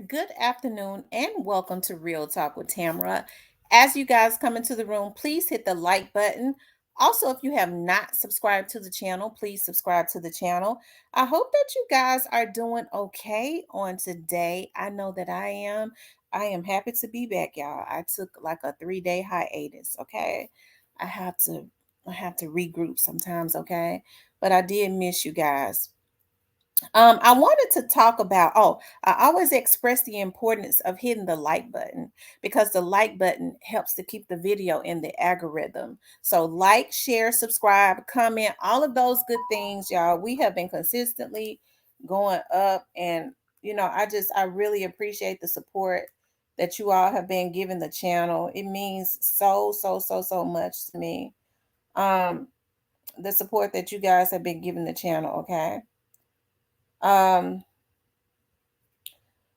Good afternoon and welcome to Real Talk with Tamara. As you guys come into the room, please hit the like button. Also, if you have not subscribed to the channel, please subscribe to the channel. I hope that you guys are doing okay on today. I know that I am. I am happy to be back, y'all. I took like a 3-day hiatus, okay? I have to I have to regroup sometimes, okay? But I did miss you guys. I wanted to talk about, I always express the importance of hitting the like button because the like button helps to keep the video in the algorithm. So, like, share, subscribe, comment, all of those good things, y'all. We have been consistently going up, and I really appreciate the support that you all have been giving the channel. It means so, so, so, so much to me. Um, the support that you guys have been giving the channel, okay? Um,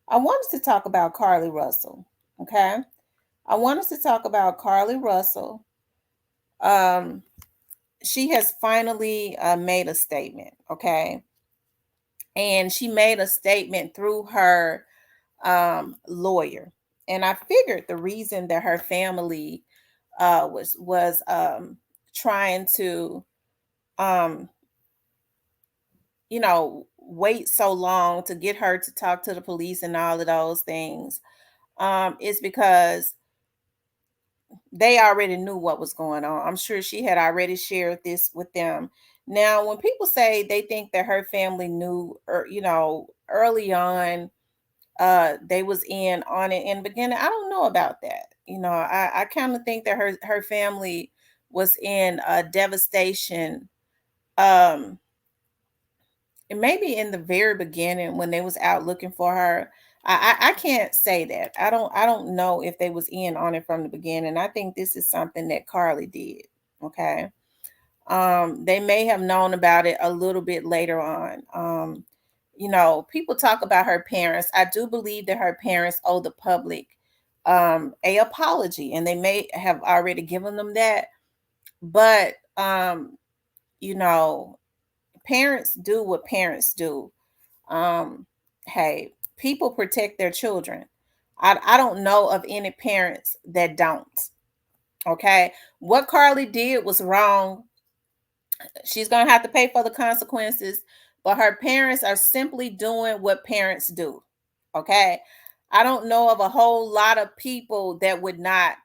I wanted to talk about Carlee Russell. Okay. I wanted to talk about Carlee Russell. Um, she has finally made a statement. Okay. And she made a statement through her lawyer. And I figured the reason that her family was trying to um, wait so long to get her to talk to the police and all of those things is because they already knew what was going on. I'm sure she had already shared this with them. Now, when people say they think that her family knew, or early on, they was in on it in the beginning, I don't know about that. I kind of think that her family was in devastation. Um, and maybe in the very beginning when they was out looking for her. I can't say that. I don't know if they was in on it from the beginning. I think this is something that Carlee did. Okay. They may have known about it a little bit later on. People talk about her parents. I do believe that her parents owe the public a apology, and they may have already given them that. But you know, parents do what parents do. um hey, people protect their children. I don't know of any parents that don't. Okay, what Carlee did was wrong. She's gonna have to pay for the consequences, but her parents are simply doing what parents do. Okay, I don't know of a whole lot of people that would not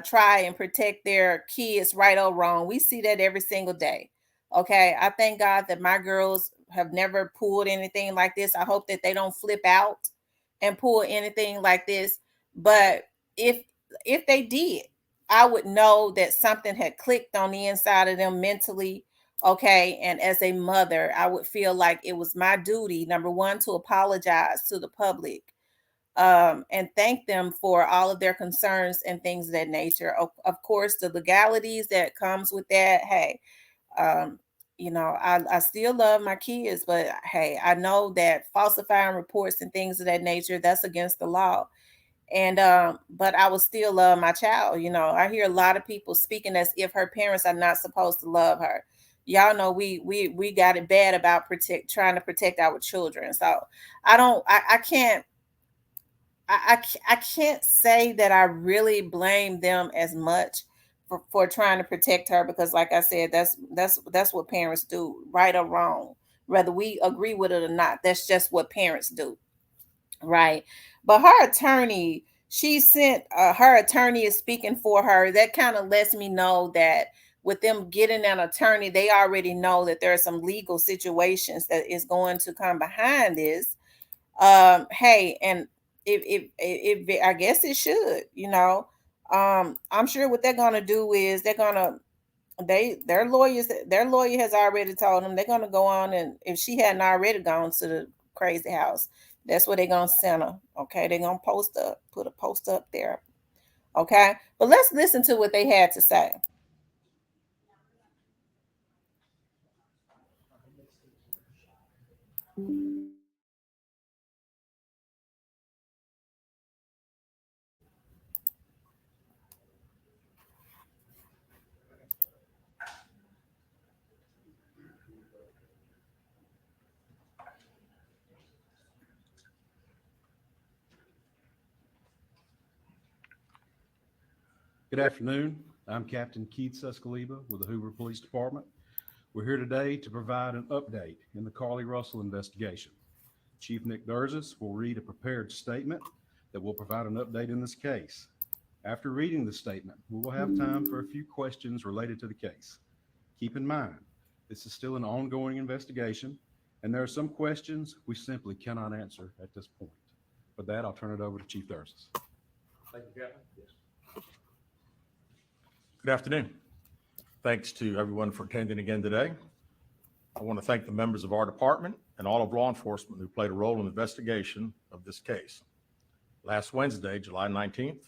try and protect their kids, right or wrong. We see that every single day. Okay. I thank God that my girls have never pulled anything like this. I hope that they don't flip out and pull anything like this. But if if they did, I would know that something had clicked on the inside of them mentally. Okay. And as a mother, I would feel like it was my duty, number one, to apologize to the public, and thank them for all of their concerns and things of that nature. Of course, the legalities that comes with that. Hey, um, I still love my kids, but hey, I know that falsifying reports and things of that nature, that's against the law. And but I will still love my child. I hear a lot of people speaking as if her parents are not supposed to love her. Y'all know we got it bad about trying to protect our children. So I can't I can't say that I really blame them as much for trying to protect her, because like I said, that's what parents do, right or wrong, whether we agree with it or not. That's just what parents do, right? But her attorney, she sent her attorney is speaking for her. That kind of lets me know that with them getting an attorney, they already know that there are some legal situations that is going to come behind this. Hey, and if I guess it should, I'm sure what they're gonna do is they're gonna their lawyer has already told them they're gonna go on, and if she hadn't already gone to the crazy house, that's where they're gonna send her. Okay, they're gonna put a post up there. Okay, but let's listen to what they had to say. Good afternoon. I'm Captain Keith Sescaliba with the Hoover Police Department. We're here today to provide an update in the Carlee Russell investigation. Chief Nick Durzis will read a prepared statement that will provide an update in this case. After reading the statement, we will have time for a few questions related to the case. Keep in mind, this is still an ongoing investigation, and there are some questions we simply cannot answer at this point. With that, I'll turn it over to Chief Durzis. Thank you, Captain. Yes. Good afternoon. Thanks to everyone for attending again today. I want to thank the members of our department and all of law enforcement who played a role in the investigation of this case. Last Wednesday, July 19th,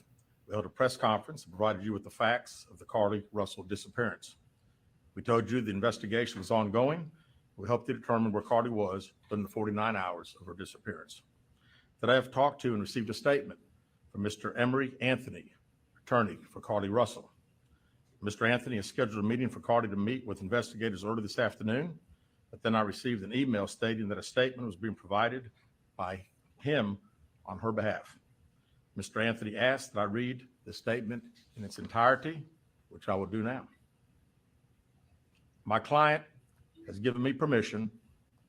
we held a press conference and provided you with the facts of the Carlee Russell disappearance. We told you the investigation was ongoing. We hoped to determine where Carlee was within the 49 hours of her disappearance. Today, I've talked to and received a statement from Mr. Emery Anthony, attorney for Carlee Russell. Mr. Anthony has scheduled a meeting for Carlee to meet with investigators early this afternoon, but then I received an email stating that a statement was being provided by him on her behalf. Mr. Anthony asked that I read the statement in its entirety, which I will do now. My client has given me permission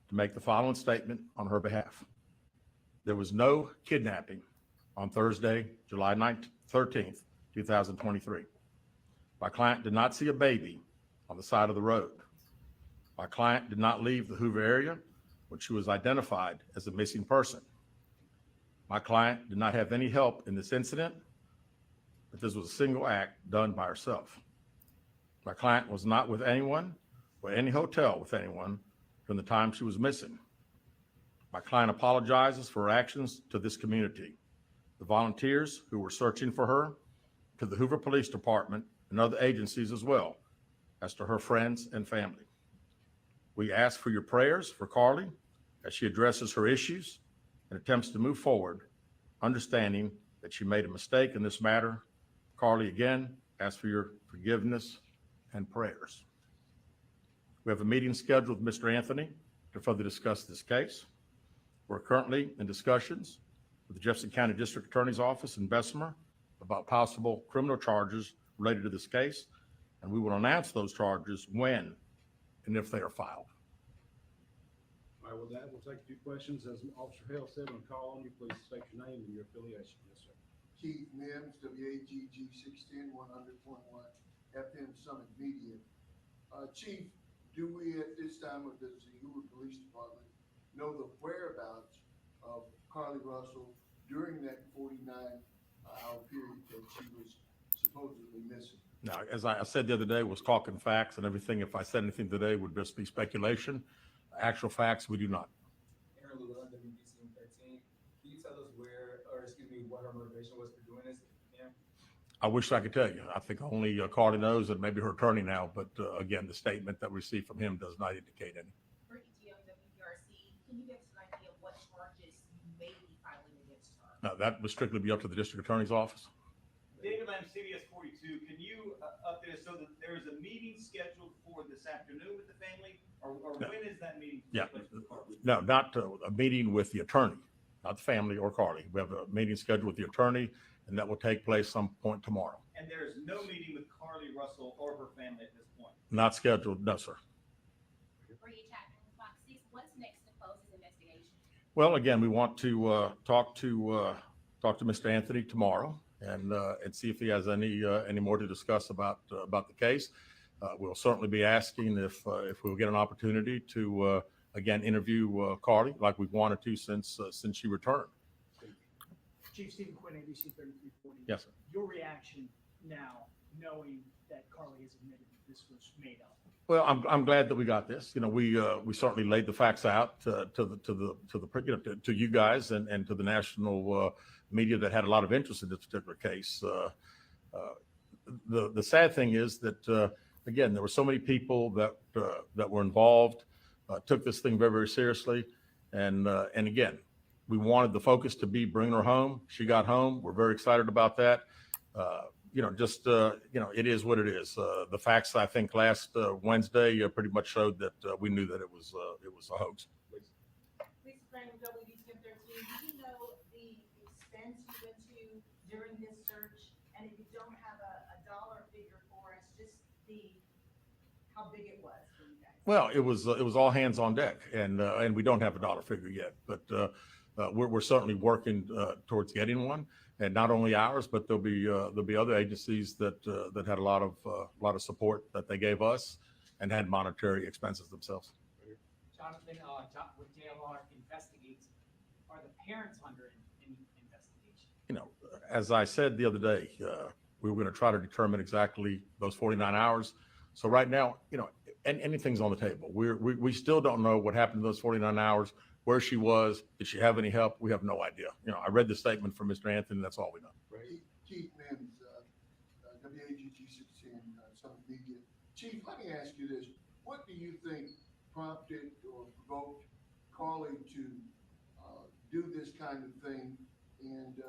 to make the following statement on her behalf. There was no kidnapping on Thursday, July 13th, 2023. My client did not see a baby on the side of the road. My client did not leave the Hoover area when she was identified as a missing person. My client did not have any help in this incident, but this was a single act done by herself. My client was not with anyone or any hotel with anyone from the time she was missing. My client apologizes for her actions to this community, the volunteers who were searching for her, to the Hoover Police Department and other agencies as well, as to her friends and family. We ask for your prayers for Carlee as she addresses her issues and attempts to move forward, understanding that she made a mistake in this matter. Carlee, again, ask for your forgiveness and prayers. We have a meeting scheduled with Mr. Anthony to further discuss this case. We're currently in discussions with the Jefferson County District Attorney's Office in Bessemer about possible criminal charges related to this case, and we will announce those charges when and if they are filed. All right, with that, we'll take a few questions. As Officer Hale said, when I call on you, please state your name and your affiliation. Yes, sir. Keith Mims, WAGG 610 100.1 FM Summit Media. Chief, do we at this time, or does the Hoover Police Department know the whereabouts of Carlee Russell during that 49-hour period that she was supposedly missing? Now, as I said the other day, was talking facts and everything. If I said anything today, would just be speculation. Actual facts, we do not. Aaron Llewellyn, WBC 13. Can you tell us what her motivation was for doing this? Yeah. I wish I could tell you. I think only Carlee knows, and maybe her attorney now. But again, the statement that we received from him does not indicate any. For ETO WPRC, can you give us an idea of what charges you may be filing against her? Now, that would strictly be up to the district attorney's office. David Lamb, CBS 42, can you update us so that there is a meeting scheduled for this afternoon with the family, or No. when is that meeting? Yeah, no, not a meeting with the attorney, not the family or Carlee. We have a meeting scheduled with the attorney, and that will take place some point tomorrow. And there is no meeting with Carlee Russell or her family at this point? Not scheduled, no, sir. Bree Chapman with Fox 6, what's next to close this investigation? Well, again, we want to talk to Mr. Anthony tomorrow and see if he has any more to discuss about the case. We'll certainly be asking if we'll get an opportunity to again interview Carlee like we've wanted to since she returned. Chief Stephen Quinn, ABC 3340. Yes, sir. Your reaction now, knowing that Carlee has admitted that this was made up? Well, I'm glad that we got this. You know, we certainly laid the facts out to you guys and to the national media that had a lot of interest in this particular case. The sad thing is that again, there were so many people that were involved, took this thing very, very seriously, and again, we wanted the focus to be bringing her home. She got home. We're very excited about that. It is what it is. The facts, I think, last Wednesday pretty much showed that we knew that it was a hoax. Lisa Frank with WBC 13, do you know the expense you went to during this search? And if you don't have a how big it was for you guys? Well, it was all hands on deck, and we don't have a dollar figure yet, but we're certainly working towards getting one, and not only ours, but there'll be other agencies that had a lot of support that they gave us and had monetary expenses themselves. Jonathan, when JLR investigates, are the parents under any investigation? You know, as I said the other day, we were going to try to determine exactly those 49 hours. So right now, you know, anything's on the table. We still don't know what happened in those 49 hours, where she was. Did she have any help? We have no idea. You know, I read the statement from Mr. Anthony. That's all we know. Keith Mims, WAGG 16, Summit Media. Chief, let me ask you this. What do you think prompted or provoked Carlee to do this kind of thing? And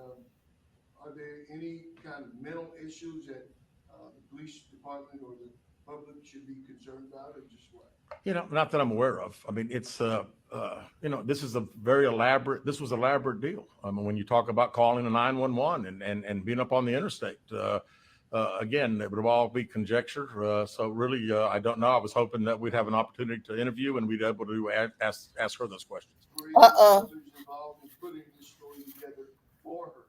are there any kind of mental issues that the police department or the public should be concerned about, or just what? You know, not that I'm aware of. I mean, it's you know, this was elaborate deal. I mean, when you talk about calling a 911 and being up on the interstate, again, it would all be conjecture. So really, I don't know. I was hoping that we'd have an opportunity to interview and we'd be able to ask her those questions. Involved in putting this story together for her.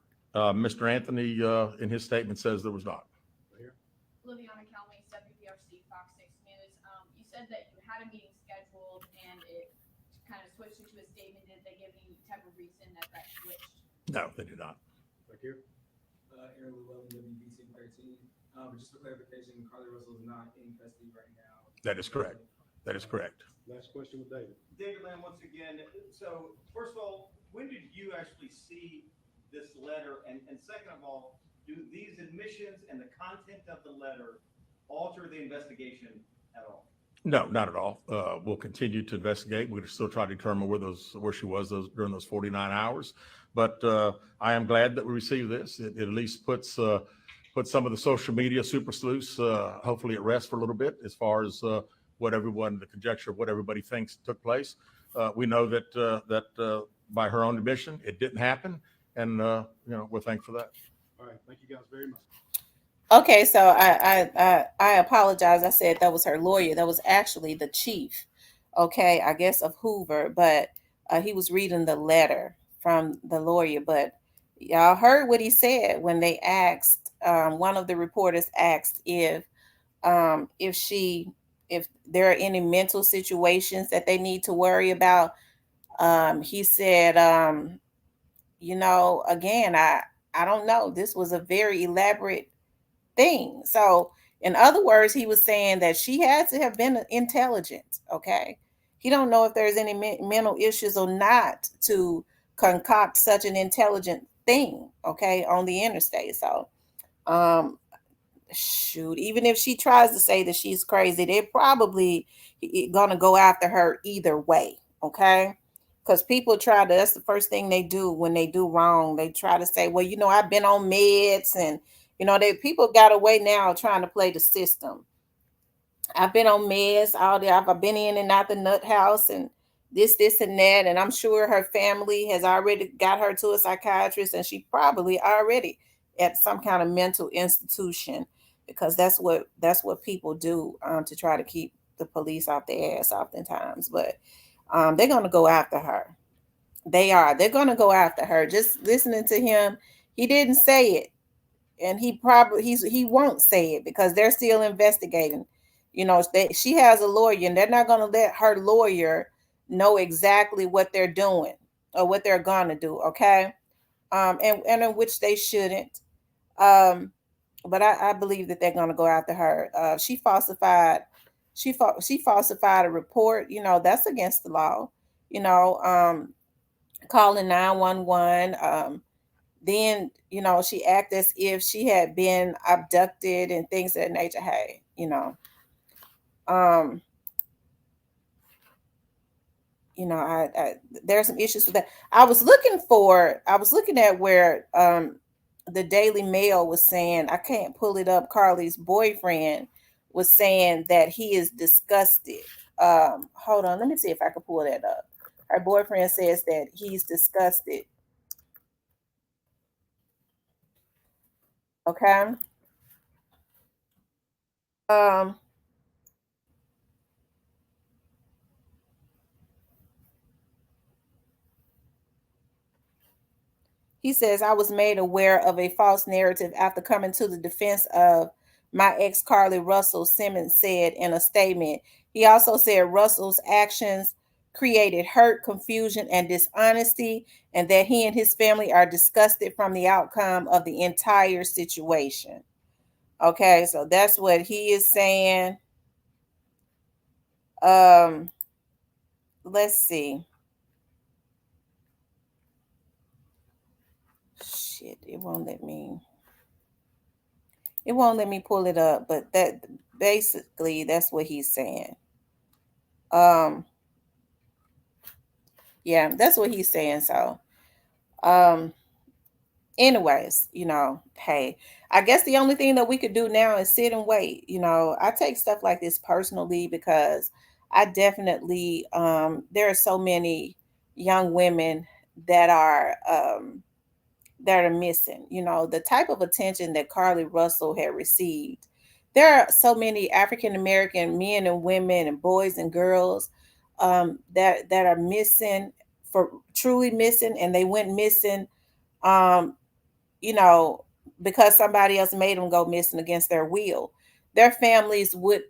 Mr. Anthony, in his statement, says there was not. Liviana Calmes, WPRC, Fox 6 News. You said that you had a meeting scheduled and it kind of switched into a statement. Did they give any type of reason that switched? No, they did not. Thank you. Aaron Llewellyn, WBC 13. But just for clarification, Carlee Russell is not in custody right now. That is correct. That is correct. Last question with David. David Lamb, once again. So first of all, when did you actually see this letter? And second of all, do these admissions and the content of the letter alter the investigation at all? No, not at all. We'll continue to investigate. We're still trying to determine where she was during those 49 hours. But I am glad that we received this. It at least puts some of the social media super sleuths hopefully at rest for a little bit as far as the conjecture of what everybody thinks took place. We know that by her own admission, it didn't happen, and you know, we're thankful for that. All right. Thank you guys very much. Okay, so I apologize. I said that was her lawyer. That was actually the chief, okay, I guess of Hoover, but he was reading the letter from the lawyer. But y'all heard what he said when they asked, one of the reporters asked if there are any mental situations that they need to worry about. He said, you know, again, I don't know. This was a very elaborate thing. So, in other words, he was saying that she had to have been intelligent. Okay, he don't know if there's any mental issues or not to concoct such an intelligent thing. Okay, on the interstate. So, shoot, even if she tries to say that she's crazy, they're probably gonna go after her either way. Okay. Because people that's the first thing they do when they do wrong. They try to say, well, you know, I've been on meds, and, you know, people got away now trying to play the system. I've been on meds all day. I've been in and out the nut house and this, and that. And I'm sure her family has already got her to a psychiatrist, and she probably already at some kind of mental institution, because that's what people do to try to keep the police off their ass oftentimes. But they're going to go after her. They're going to go after her. Just listening to him, he didn't say it, and he won't say it because they're still investigating. You know, she has a lawyer, and they're not going to let her lawyer know exactly what they're doing or what they're going to do. Okay, and in which they shouldn't. But I believe that they're going to go after her. She falsified a report. You know, that's against the law. You know, calling 911. Then, you know, she acted as if she had been abducted and things of that nature. Hey, you know, I there's some issues with that. I was looking at where the Daily Mail was saying, I can't pull it up, Carlee's boyfriend was saying that he is disgusted. Hold on, let me see if I can pull that up. Her boyfriend says that he's disgusted. Okay. Um, He says, I was made aware of a false narrative after coming to the defense of my ex, Carlee Russell, Simmons said in a statement. He also said Russell's actions created hurt, confusion, and dishonesty, and that he and his family are disgusted from the outcome of the entire situation. Okay, so that's what he is saying. Um, let's see. Shit, it won't let me pull it up, but that basically that's what he's saying. Um, yeah, that's what he's saying. So, um, anyways, hey, I guess the only thing that we could do now is sit and wait. I take stuff like this personally because I definitely there are so many young women that are missing. The type of attention that Carlee Russell had received. There are so many African American men and women and boys and girls that are missing, for truly missing, and they went missing, um, you know, because somebody else made them go missing against their will. Their families would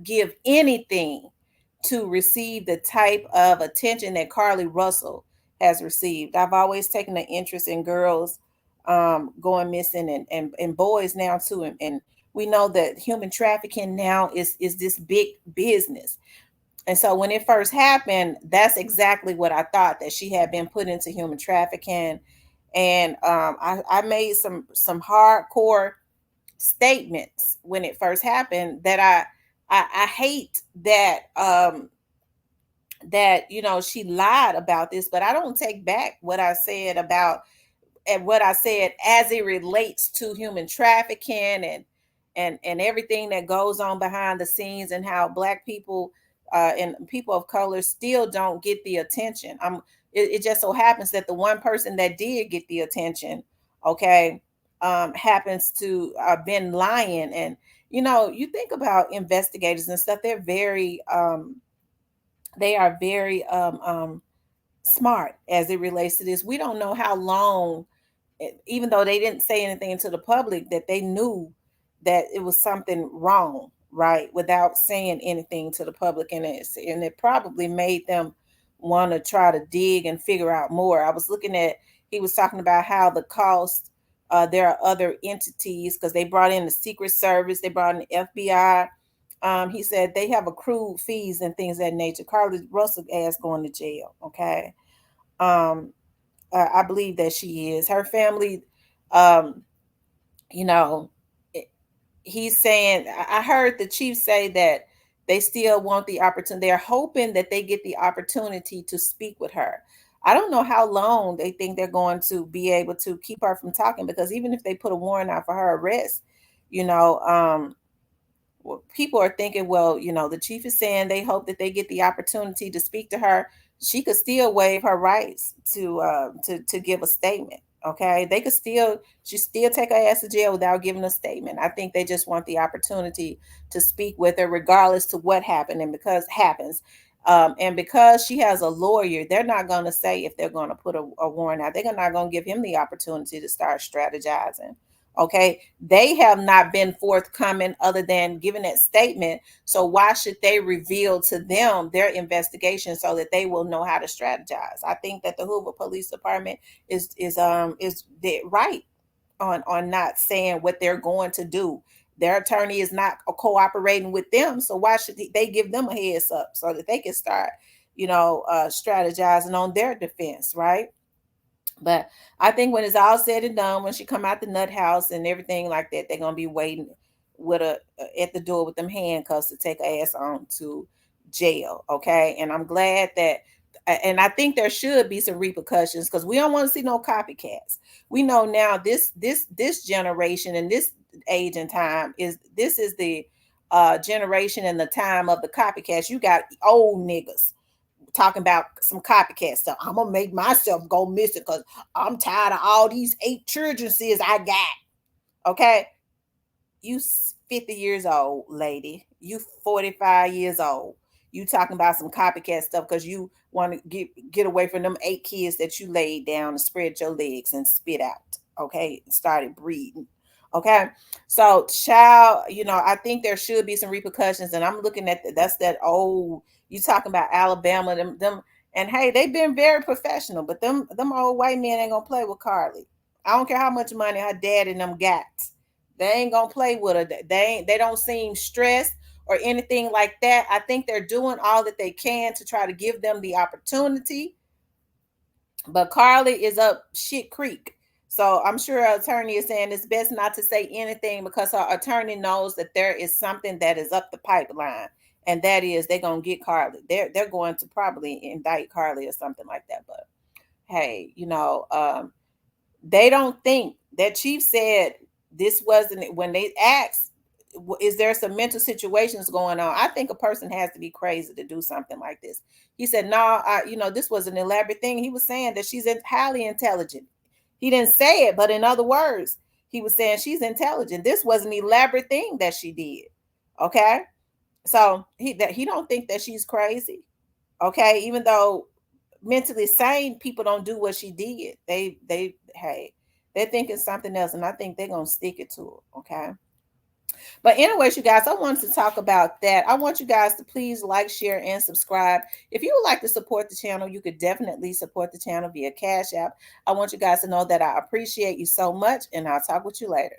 give anything to receive the type of attention that Carlee Russell has received. I've always taken an interest in girls going missing, and boys now too. And we know that human trafficking now is this big business. And so when it first happened, that's exactly what I thought, that she had been put into human trafficking. And I made some hardcore statements when it first happened that I hate that she lied about this, but I don't take back what I said about, and what I said as it relates to human trafficking and everything that goes on behind the scenes, and how Black people and people of color still don't get the attention. It just so happens that the one person that did get the attention, okay, happens to been lying. And you think about investigators and stuff; they are very smart as it relates to this. We don't know how long, even though they didn't say anything to the public, that they knew that it was something wrong, right, without saying anything to the public. And it probably made them want to try to dig and figure out more. I was looking at, he was talking about how the cost, there are other entities, because they brought in the Secret Service, they brought in the FBI. He said they have accrued fees and things of that nature. Carlee Russell ass going to jail. Okay. um I believe that she is. Her family, um, you know, it- he's saying, I heard the chief say that they still want the opportunity. They're hoping that they get the opportunity to speak with her. I don't know how long they think they're going to be able to keep her from talking, because even if they put a warrant out for her arrest, you know, well, people are thinking, well, the chief is saying they hope that they get the opportunity to speak to her. She could still waive her rights to give a statement. Okay, they could still she still take her ass to jail without giving a statement. I think they just want the opportunity to speak with her, regardless to what happened, and because happens. And because she has a lawyer, they're not going to say if they're going to put a warrant out. They're not going to give him the opportunity to start strategizing. Okay, they have not been forthcoming other than giving that statement. So why should they reveal to them their investigation so that they will know how to strategize? I think that the Hoover Police Department is right on not saying what they're going to do. Their attorney is not cooperating with them, so why should they give them a heads up so that they can start, strategizing on their defense, right? But I think when it's all said and done, when she come out the nut house and everything like that, they're gonna be waiting with a at the door with them handcuffs to take her ass on to jail. Okay, and I'm glad that, and I think there should be some repercussions, because we don't want to see no copycats. We know now this generation and this age and time is the generation and the time of the copycats. You got old niggas talking about some copycat stuff. I'm gonna make myself go missing because I'm tired of all these 8 children says I got. Okay, you 50 years old, lady. You 45 years old. You talking about some copycat stuff because you want to get away from them 8 kids that you laid down and spread your legs and spit out. Okay, started breeding. Okay, so child, I think there should be some repercussions, and I'm looking at that's that old. You talking about Alabama, them, and hey, they've been very professional, but them old white men ain't gonna play with Carlee. I don't care how much money her dad and them got. They ain't gonna play with her. They don't seem stressed or anything like that. I think they're doing all that they can to try to give them the opportunity. But Carlee is up shit creek. So I'm sure her attorney is saying it's best not to say anything because her attorney knows that there is something that is up the pipeline. And that is they're gonna get Carlee. They're going to probably indict Carlee or something like that. But hey, they don't think that chief said this wasn't when they asked, is there some mental situations going on? I think a person has to be crazy to do something like this. He said, no, this was an elaborate thing. He was saying that she's highly intelligent. He didn't say it, but in other words, he was saying she's intelligent. This was an elaborate thing that she did. Okay. So he don't think that she's crazy. Okay. Even though mentally sane people don't do what she did. They're thinking something else, and I think they're gonna stick it to her. Okay. But anyways, you guys, I wanted to talk about that. I want you guys to please like, share, and subscribe. If you would like to support the channel, you could definitely support the channel via Cash App. I want you guys to know that I appreciate you so much, and I'll talk with you later.